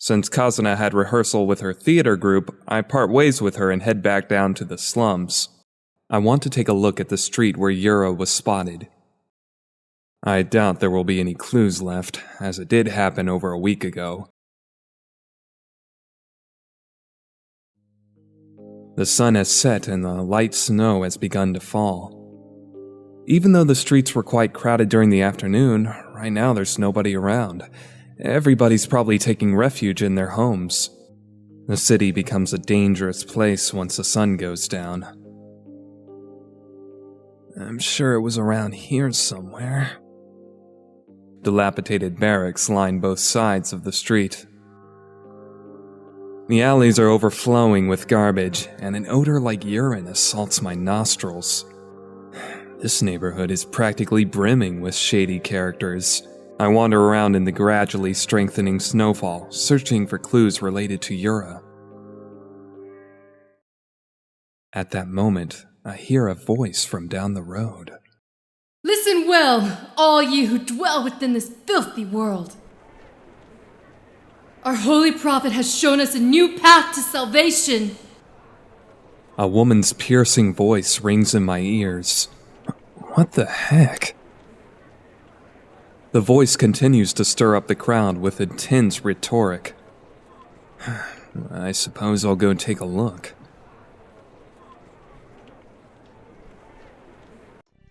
Since Kazuna had rehearsal with her theater group, I part ways with her and head back down to the slums. I want to take a look at the street where Yura was spotted. I doubt there will be any clues left, as it did happen over a week ago. The sun has set and the light snow has begun to fall. Even though the streets were quite crowded during the afternoon, right now there's nobody around. Everybody's probably taking refuge in their homes. The city becomes a dangerous place once the sun goes down. I'm sure it was around here somewhere. Dilapidated barracks line both sides of the street. The alleys are overflowing with garbage, and an odor like urine assaults my nostrils. This neighborhood is practically brimming with shady characters. I wander around in the gradually strengthening snowfall, searching for clues related to Yura. At that moment, I hear a voice from down the road. Listen well, all ye who dwell within this filthy world. Our holy prophet has shown us a new path to salvation. A woman's piercing voice rings in my ears. What the heck? The voice continues to stir up the crowd with intense rhetoric. I suppose I'll go take a look.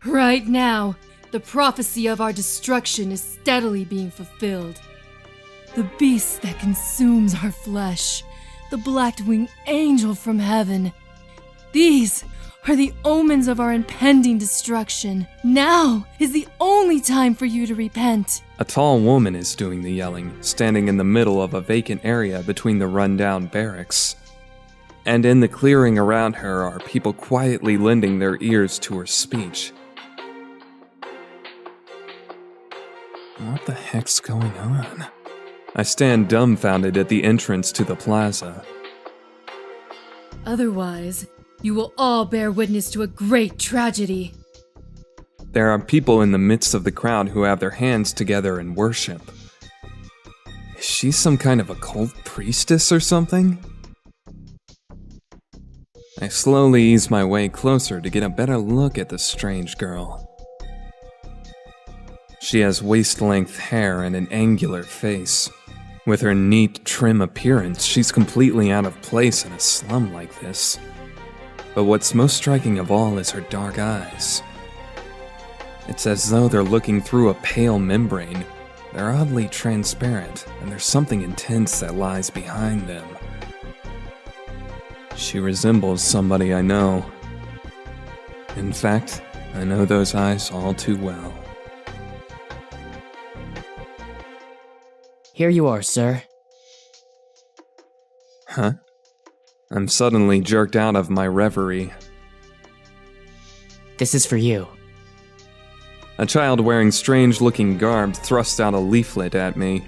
Right now, the prophecy of our destruction is steadily being fulfilled. The beast that consumes our flesh, the black-winged angel from heaven. These are the omens of our impending destruction. Now is the only time for you to repent. A tall woman is doing the yelling, standing in the middle of a vacant area between the rundown barracks. And in the clearing around her are people quietly lending their ears to her speech. What the heck's going on? I stand dumbfounded at the entrance to the plaza. Otherwise, you will all bear witness to a great tragedy. There are people in the midst of the crowd who have their hands together in worship. Is she some kind of occult priestess or something? I slowly ease my way closer to get a better look at the strange girl. She has waist-length hair and an angular face. With her neat, trim appearance, she's completely out of place in a slum like this. But what's most striking of all is her dark eyes. It's as though they're looking through a pale membrane. They're oddly transparent, and there's something intense that lies behind them. She resembles somebody I know. In fact, I know those eyes all too well. Here you are, sir. Huh? I'm suddenly jerked out of my reverie. This is for you. A child wearing strange-looking garb thrusts out a leaflet at me.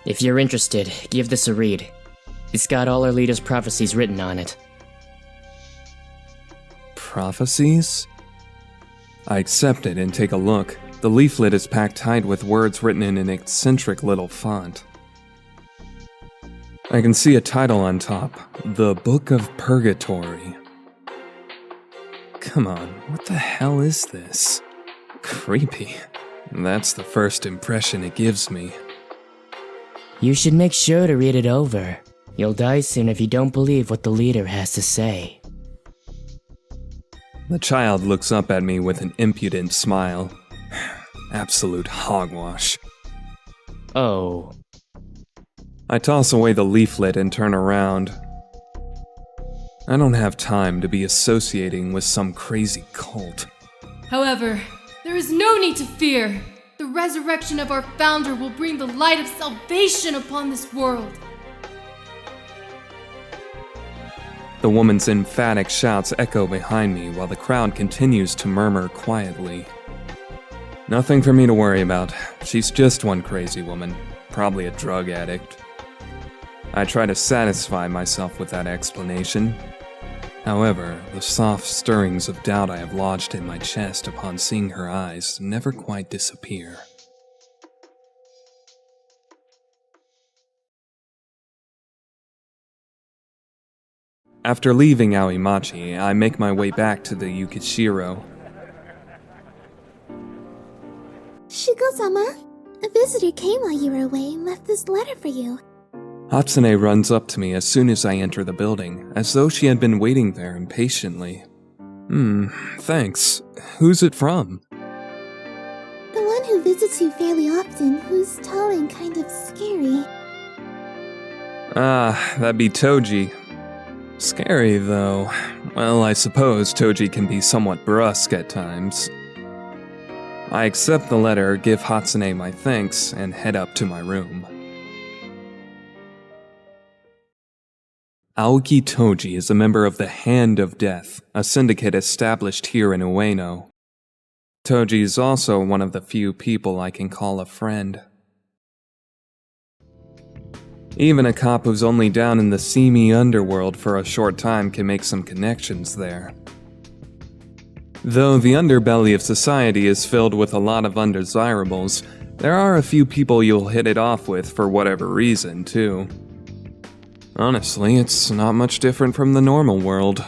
If you're interested, give this a read. It's got all our leaders' prophecies written on it. Prophecies? I accept it and take a look. The leaflet is packed tight with words written in an eccentric little font. I can see a title on top, The Book of Purgatory. Come on, what the hell is this? Creepy. That's the first impression it gives me. You should make sure to read it over. You'll die soon if you don't believe what the leader has to say. The child looks up at me with an impudent smile. Absolute hogwash. Oh. I toss away the leaflet and turn around. I don't have time to be associating with some crazy cult. However, there is no need to fear. The resurrection of our founder will bring the light of salvation upon this world. The woman's emphatic shouts echo behind me while the crowd continues to murmur quietly. Nothing for me to worry about. She's just one crazy woman, probably a drug addict. I try to satisfy myself with that explanation. However, the soft stirrings of doubt I have lodged in my chest upon seeing her eyes never quite disappear. After leaving Aoimachi, I make my way back to the Yukishiro. Shugo-sama, a visitor came while you were away and left this letter for you. Hatsune runs up to me as soon as I enter the building, as though she had been waiting there impatiently. Thanks. Who's it from? The one who visits you fairly often, who's tall and kind of scary. Ah, that'd be Toji. Scary, though. Well, I suppose Toji can be somewhat brusque at times. I accept the letter, give Hatsune my thanks, and head up to my room. Aoki Toji is a member of the Hand of Death, a syndicate established here in Ueno. Toji is also one of the few people I can call a friend. Even a cop who's only down in the seamy underworld for a short time can make some connections there. Though the underbelly of society is filled with a lot of undesirables, there are a few people you'll hit it off with for whatever reason, too. Honestly, it's not much different from the normal world.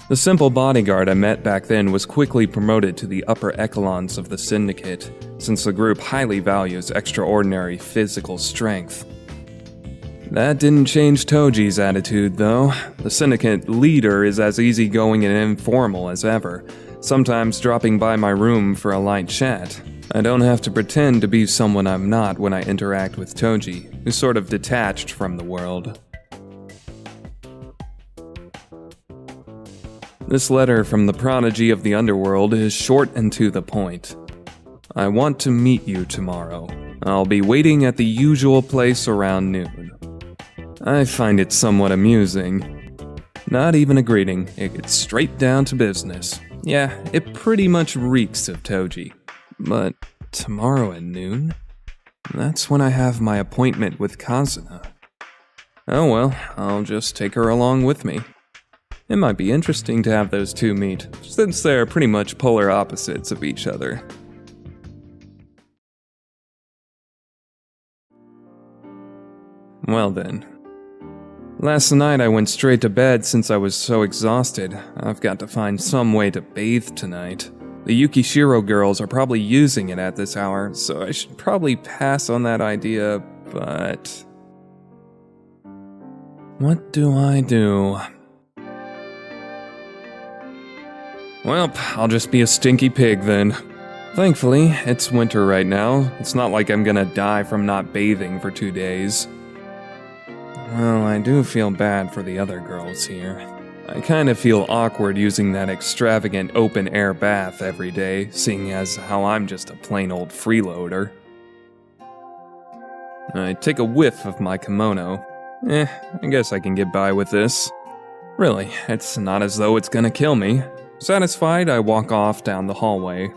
The simple bodyguard I met back then was quickly promoted to the upper echelons of the syndicate, since the group highly values extraordinary physical strength. That didn't change Toji's attitude, though. The syndicate leader is as easygoing and informal as ever, sometimes dropping by my room for a light chat. I don't have to pretend to be someone I'm not when I interact with Toji, who's sort of detached from the world. This letter from the prodigy of the underworld is short and to the point. I want to meet you tomorrow. I'll be waiting at the usual place around noon. I find it somewhat amusing. Not even a greeting, it gets straight down to business. Yeah, it pretty much reeks of Toji. But tomorrow at noon? That's when I have my appointment with Kazuna. Oh well, I'll just take her along with me. It might be interesting to have those two meet, since they're pretty much polar opposites of each other. Well then. Last night I went straight to bed since I was so exhausted. I've got to find some way to bathe tonight. The Yukishiro girls are probably using it at this hour, so I should probably pass on that idea, but... what do I do? Well, I'll just be a stinky pig then. Thankfully, it's winter right now. It's not like I'm gonna die from not bathing for 2 days. Well, I do feel bad for the other girls here. I kind of feel awkward using that extravagant open-air bath every day, seeing as how I'm just a plain old freeloader. I take a whiff of my kimono. I guess I can get by with this. Really, it's not as though it's gonna kill me. Satisfied, I walk off down the hallway.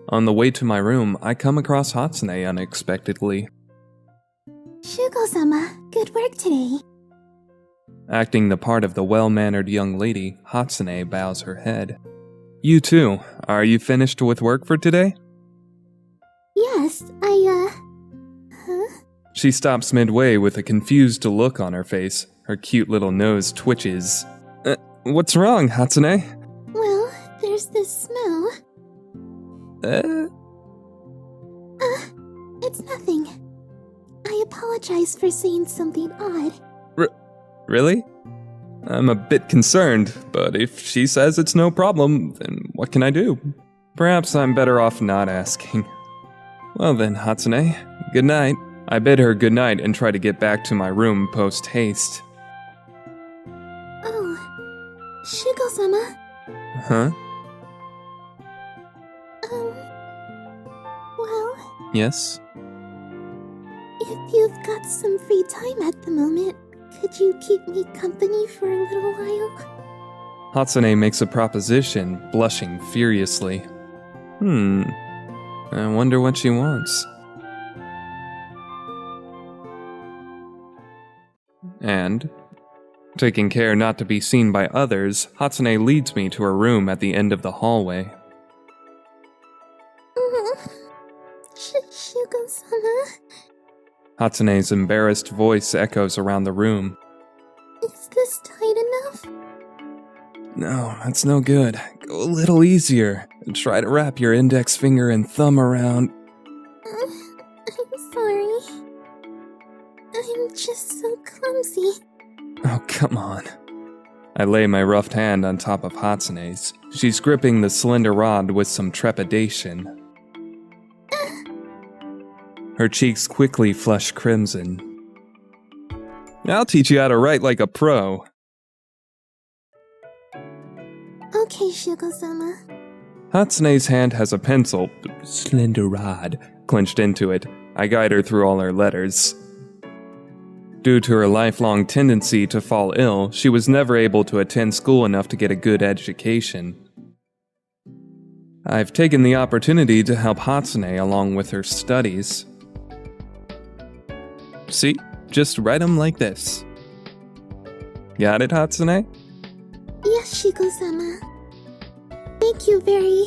On the way to my room, I come across Hatsune unexpectedly. Shugo-sama, good work today. Acting the part of the well-mannered young lady, Hatsune bows her head. You too. Are you finished with work for today? Yes, Huh? She stops midway with a confused look on her face. Her cute little nose twitches. What's wrong, Hatsune? Well, there's this smell. It's nothing. I apologize for saying something odd. Really? I'm a bit concerned, but if she says it's no problem, then what can I do? Perhaps I'm better off not asking. Well then, Hatsune, good night. I bid her good night and try to get back to my room post-haste. Oh, Shugo-sama? Huh? Well... Yes? If you've got some free time at the moment, could you keep me company for a little while? Hatsune makes a proposition, blushing furiously. I wonder what she wants. And, taking care not to be seen by others, Hatsune leads me to her room at the end of the hallway. Shugo-sama? Hatsune's embarrassed voice echoes around the room. Is this tight enough? No, that's no good. Go a little easier. And try to wrap your index finger and thumb around. I'm sorry. I'm just so clumsy. Oh, come on. I lay my roughed hand on top of Hatsune's. She's gripping the slender rod with some trepidation. Her cheeks quickly flush crimson. I'll teach you how to write like a pro. Okay, Shugo-sama. Hatsune's hand has a pencil, slender rod, clenched into it. I guide her through all her letters. Due to her lifelong tendency to fall ill, she was never able to attend school enough to get a good education. I've taken the opportunity to help Hatsune along with her studies. See? Just write them like this. Got it, Hatsune? Yes, Shugo-sama. Thank you very...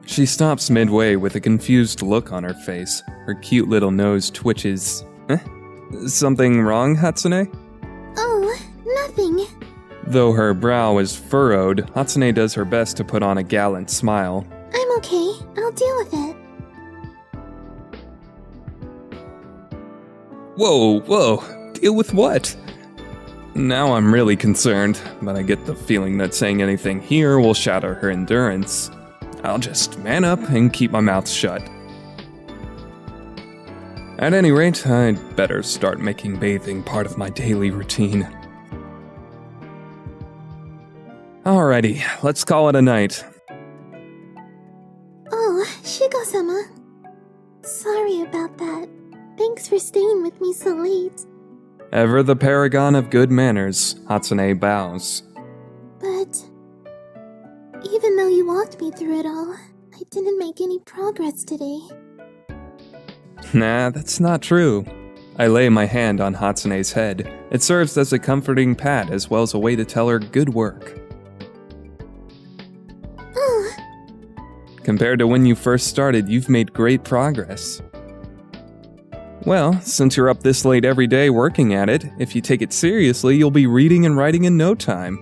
She stops midway with a confused look on her face. Her cute little nose twitches. Something wrong, Hatsune? Oh, nothing. Though her brow is furrowed, Hatsune does her best to put on a gallant smile. I'm okay. I'll deal with it. Whoa, deal with what? Now I'm really concerned, but I get the feeling that saying anything here will shatter her endurance. I'll just man up and keep my mouth shut. At any rate, I'd better start making bathing part of my daily routine. Alrighty, let's call it a night. Oh, Shugo-sama. Sorry about that. Thanks for staying with me so late. Ever the paragon of good manners, Hatsune bows. But... even though you walked me through it all, I didn't make any progress today. Nah, that's not true. I lay my hand on Hatsune's head. It serves as a comforting pat as well as a way to tell her good work. Oh. Compared to when you first started, you've made great progress. Well, since you're up this late every day working at it, if you take it seriously, you'll be reading and writing in no time.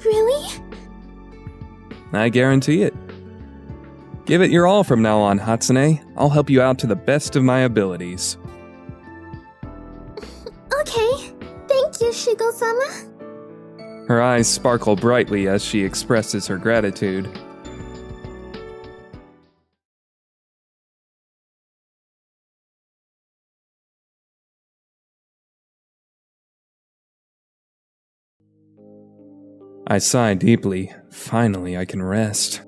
Really? I guarantee it. Give it your all from now on, Hatsune. I'll help you out to the best of my abilities. Okay. Thank you, Shugo-sama. Her eyes sparkle brightly as she expresses her gratitude. I sigh deeply. Finally, I can rest.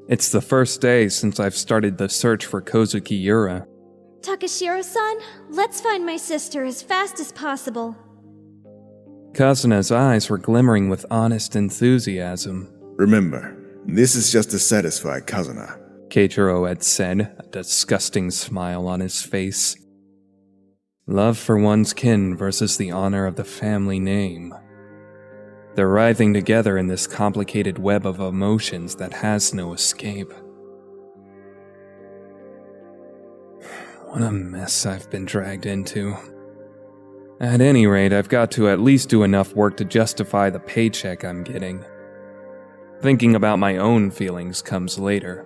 It's the first day since I've started the search for Kohzuki Yura. Takashiro-san, let's find my sister as fast as possible. Kasuna's eyes were glimmering with honest enthusiasm. Remember, this is just to satisfy Kazuna. Keiichiro had said, a disgusting smile on his face. Love for one's kin versus the honor of the family name. They're writhing together in this complicated web of emotions that has no escape. What a mess I've been dragged into. At any rate, I've got to at least do enough work to justify the paycheck I'm getting. Thinking about my own feelings comes later.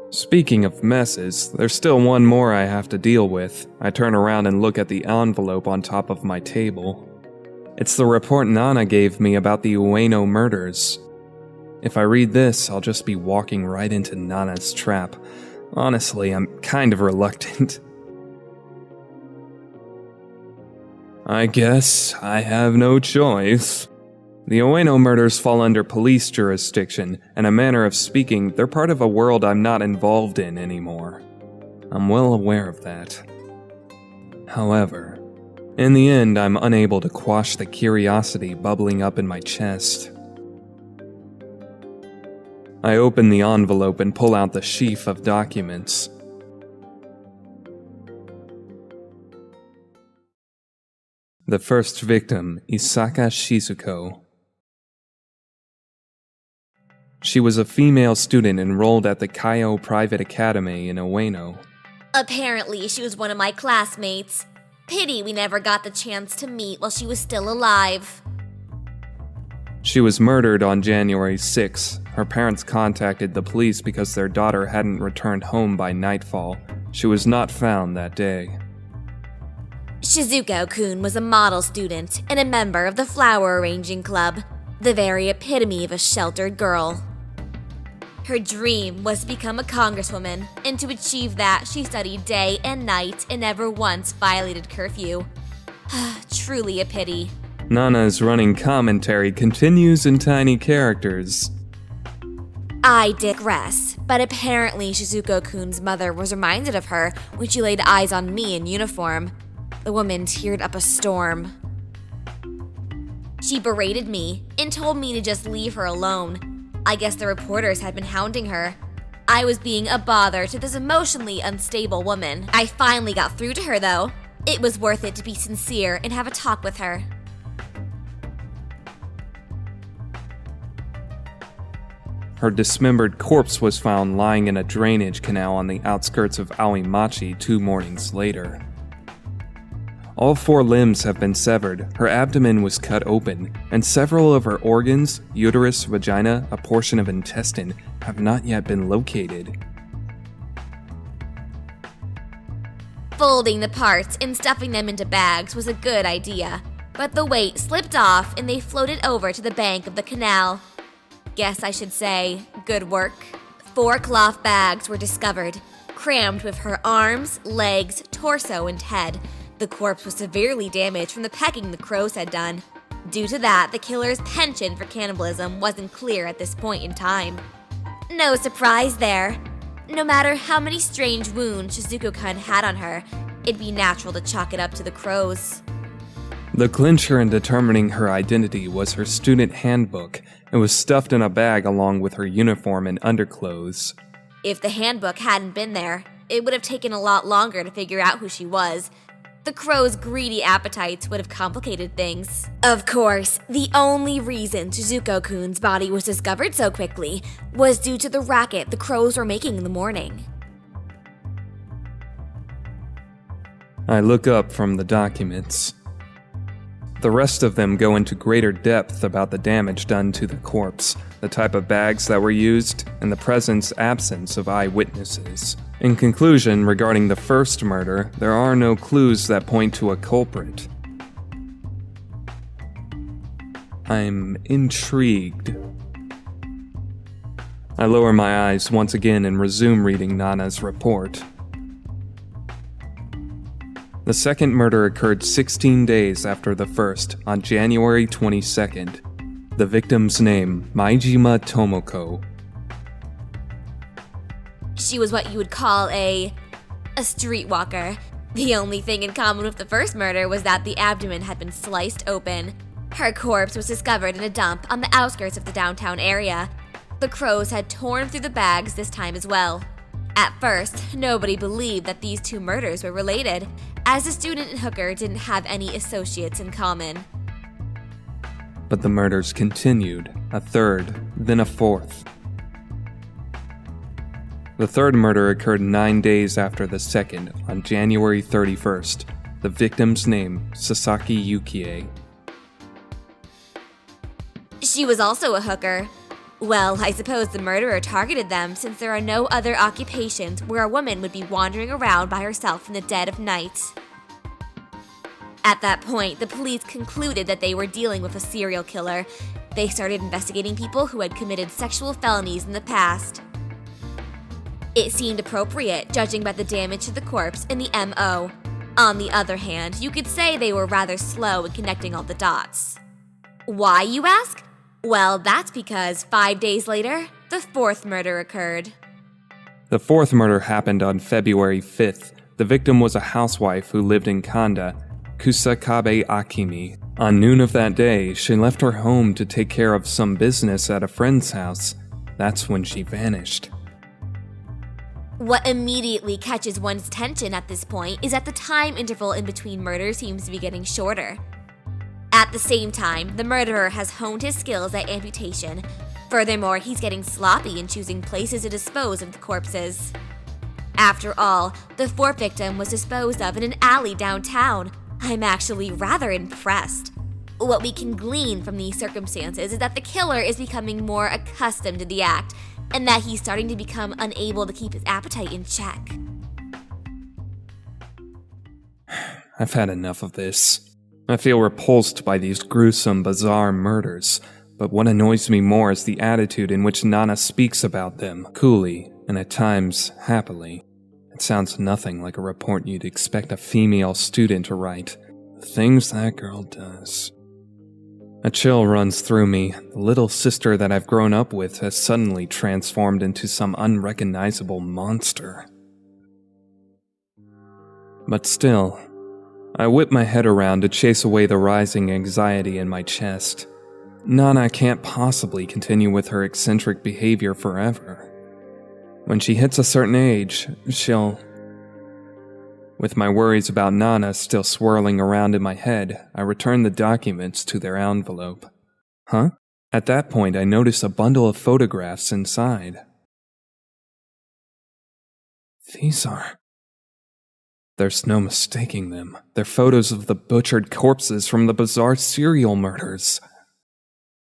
Speaking of messes, there's still one more I have to deal with. I turn around and look at the envelope on top of my table. It's the report Nana gave me about the Ueno murders. If I read this, I'll just be walking right into Nana's trap. Honestly, I'm kind of reluctant. I guess I have no choice. The Ueno murders fall under police jurisdiction, and a manner of speaking, they're part of a world I'm not involved in anymore. I'm well aware of that. However, in the end, I'm unable to quash the curiosity bubbling up in my chest. I open the envelope and pull out the sheaf of documents. The first victim, Isaka Shizuko. She was a female student enrolled at the Kaio Private Academy in Ueno. Apparently, she was one of my classmates. Pity we never got the chance to meet while she was still alive. She was murdered on January 6. Her parents contacted the police because their daughter hadn't returned home by nightfall. She was not found that day. Shizuko-kun was a model student and a member of the flower arranging club, the very epitome of a sheltered girl. Her dream was to become a congresswoman, and to achieve that, she studied day and night and never once violated curfew. Truly a pity. Nana's running commentary continues in tiny characters. I digress, but apparently Shizuko-kun's mother was reminded of her when she laid eyes on me in uniform. The woman teared up a storm. She berated me and told me to just leave her alone. I guess the reporters had been hounding her. I was being a bother to this emotionally unstable woman. I finally got through to her though. It was worth it to be sincere and have a talk with her. Her dismembered corpse was found lying in a drainage canal on the outskirts of Aoimachi 2 mornings later. All 4 limbs have been severed, her abdomen was cut open, and several of her organs, uterus, vagina, a portion of intestine, have not yet been located. Folding the parts and stuffing them into bags was a good idea, but the weight slipped off and they floated over to the bank of the canal. Guess I should say, good work. 4 cloth bags were discovered, crammed with her arms, legs, torso, and head. The corpse was severely damaged from the pecking the crows had done. Due to that, the killer's penchant for cannibalism wasn't clear at this point in time. No surprise there. No matter how many strange wounds Shizuko-kun had on her, it'd be natural to chalk it up to the crows. The clincher in determining her identity was her student handbook. It was stuffed in a bag along with her uniform and underclothes. If the handbook hadn't been there, it would have taken a lot longer to figure out who she was. The crow's greedy appetites would have complicated things. Of course, the only reason Shizuko-kun's body was discovered so quickly was due to the racket the crows were making in the morning. I look up from the documents. The rest of them go into greater depth about the damage done to the corpse, the type of bags that were used, and the presence-absence of eyewitnesses. In conclusion, regarding the first murder, there are no clues that point to a culprit. I'm intrigued. I lower my eyes once again and resume reading Nana's report. The second murder occurred 16 days after the first, on January 22nd. The victim's name, Maijima Tomoko. She was what you would call a streetwalker. The only thing in common with the first murder was that the abdomen had been sliced open. Her corpse was discovered in a dump on the outskirts of the downtown area. The crows had torn through the bags this time as well. At first, nobody believed that these 2 murders were related, as the student and hooker didn't have any associates in common. But the murders continued, a third, then a fourth. The third murder occurred 9 days after the second, on January 31st. The victim's name, Sasaki Yukie. She was also a hooker. Well, I suppose the murderer targeted them since there are no other occupations where a woman would be wandering around by herself in the dead of night. At that point, the police concluded that they were dealing with a serial killer. They started investigating people who had committed sexual felonies in the past. It seemed appropriate, judging by the damage to the corpse and the MO. On the other hand, you could say they were rather slow in connecting all the dots. Why, you ask? Well, that's because 5 days later, the fourth murder occurred. The fourth murder happened on February 5th. The victim was a housewife who lived in Kanda, Kusakabe Akimi. On noon of that day, she left her home to take care of some business at a friend's house. That's when she vanished. What immediately catches one's attention at this point is that the time interval in between murders seems to be getting shorter. At the same time, the murderer has honed his skills at amputation. Furthermore, he's getting sloppy in choosing places to dispose of the corpses. After all, the fourth victim was disposed of in an alley downtown. I'm actually rather impressed. What we can glean from these circumstances is that the killer is becoming more accustomed to the act, and that he's starting to become unable to keep his appetite in check. I've had enough of this. I feel repulsed by these gruesome, bizarre murders, but what annoys me more is the attitude in which Nana speaks about them, coolly, and at times happily. It sounds nothing like a report you'd expect a female student to write. The things that girl does. A chill runs through me. The little sister that I've grown up with has suddenly transformed into some unrecognizable monster. But still, I whip my head around to chase away the rising anxiety in my chest. Nana can't possibly continue with her eccentric behavior forever. When she hits a certain age, she'll... With my worries about Nana still swirling around in my head, I return the documents to their envelope. Huh? At that point, I notice a bundle of photographs inside. These are... There's no mistaking them. They're photos of the butchered corpses from the bizarre serial murders.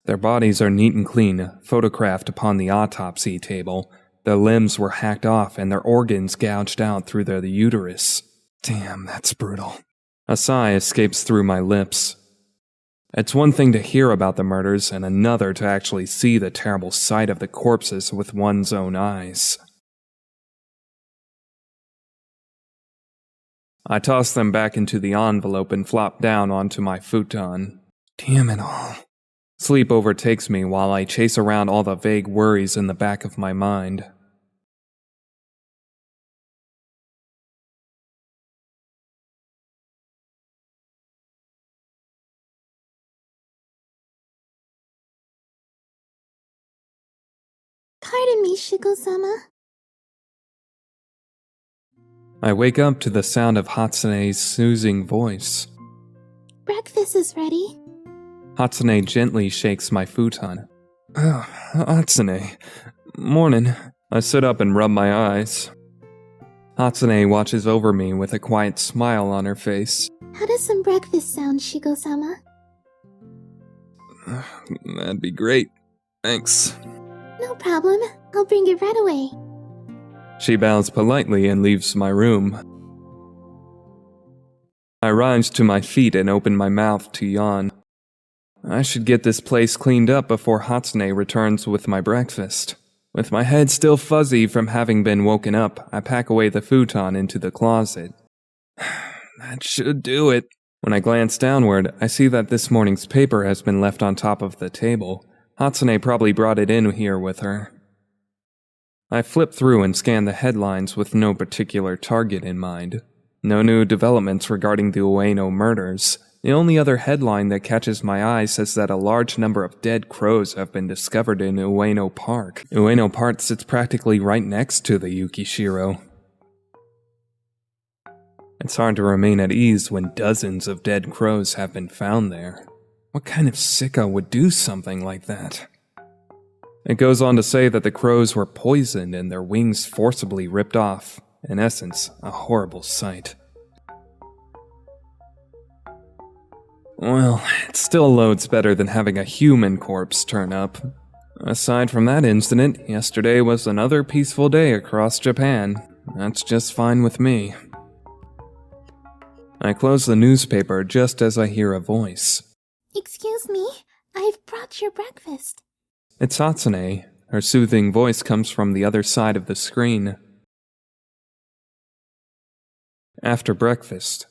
Their bodies are neat and clean, photographed upon the autopsy table. Their limbs were hacked off and their organs gouged out through their uterus. Damn, that's brutal. A sigh escapes through my lips. It's one thing to hear about the murders and another to actually see the terrible sight of the corpses with one's own eyes. I toss them back into the envelope and flop down onto my futon. Damn it all. Sleep overtakes me while I chase around all the vague worries in the back of my mind. Pardon me, Shugo-sama. I wake up to the sound of Hatsune's soothing voice. Breakfast is ready. Hatsune gently shakes my futon. Oh, Hatsune. Morning. I sit up and rub my eyes. Hatsune watches over me with a quiet smile on her face. How does some breakfast sound, Shugo-sama? That'd be great. Thanks. No problem. I'll bring it right away. She bows politely and leaves my room. I rise to my feet and open my mouth to yawn. I should get this place cleaned up before Hatsune returns with my breakfast. With my head still fuzzy from having been woken up, I pack away the futon into the closet. That should do it. When I glance downward, I see that this morning's paper has been left on top of the table. Hatsune probably brought it in here with her. I flip through and scan the headlines with no particular target in mind. No new developments regarding the Ueno murders. The only other headline that catches my eye says that a large number of dead crows have been discovered in Ueno Park. Ueno Park sits practically right next to the Yukishiro. It's hard to remain at ease when dozens of dead crows have been found there. What kind of sicko would do something like that? It goes on to say that the crows were poisoned and their wings forcibly ripped off. In essence, a horrible sight. Well, it still loads better than having a human corpse turn up. Aside from that incident, yesterday was another peaceful day across Japan. That's just fine with me. I close the newspaper just as I hear a voice. Excuse me, I've brought your breakfast. It's Hatsune. Her soothing voice comes from the other side of the screen. After breakfast,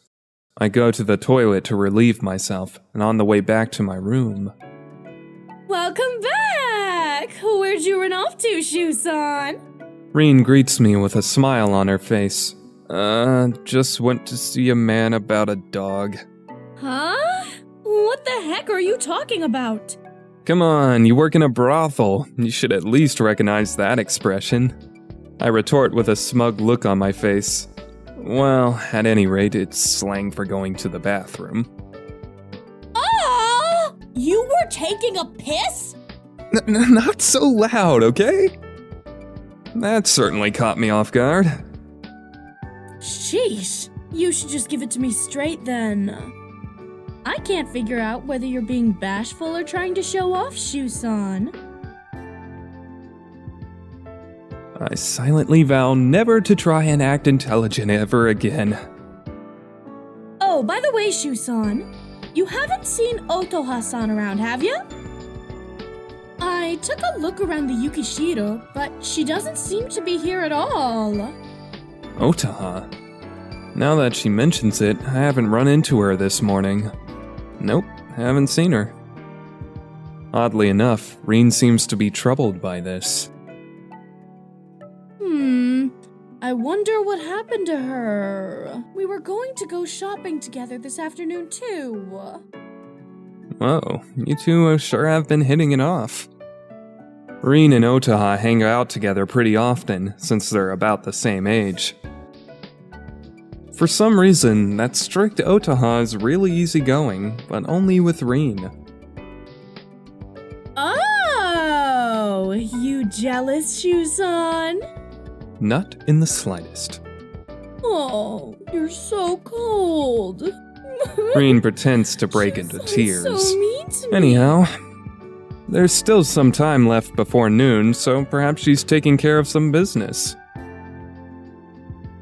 I go to the toilet to relieve myself, and on the way back to my room... Welcome back! Where'd you run off to, Shu-san? Rin greets me with a smile on her face. Just went to see a man about a dog. Huh? What the heck are you talking about? Come on, you work in a brothel. You should at least recognize that expression. I retort with a smug look on my face. Well, at any rate, it's slang for going to the bathroom. Ah! You were taking a piss? Not so loud, okay? That certainly caught me off guard. Sheesh. You should just give it to me straight then. I can't figure out whether you're being bashful or trying to show off, Shusan. I silently vow never to try and act intelligent ever again. Oh, by the way, Shusan, you haven't seen Otoha-san around, have you? I took a look around the Yukishiro, but she doesn't seem to be here at all. Otaha? Now that she mentions it, I haven't run into her this morning. Nope, haven't seen her. Oddly enough, Reen seems to be troubled by this. I wonder what happened to her. We were going to go shopping together this afternoon, too. Whoa, you two sure have been hitting it off. Reen and Otaha hang out together pretty often, since they're about the same age. For some reason, that strict Otaha is really easygoing, but only with Reen. Oh, you jealous, Shusan? Not in the slightest. Oh, you're so cold. Reen pretends to break into Shusan's tears. So mean to me. Anyhow, there's still some time left before noon, so perhaps she's taking care of some business.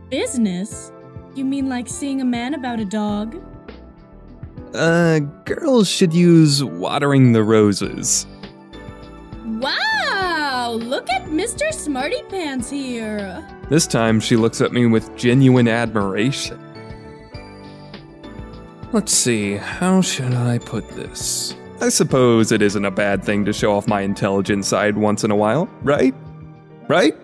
Business? You mean like seeing a man about a dog? Girls should use watering the roses. Wow! Look at Mr. Smarty Pants here. This time she looks at me with genuine admiration. Let's see, how should I put this? I suppose it isn't a bad thing to show off my intelligent side once in a while, right? Right?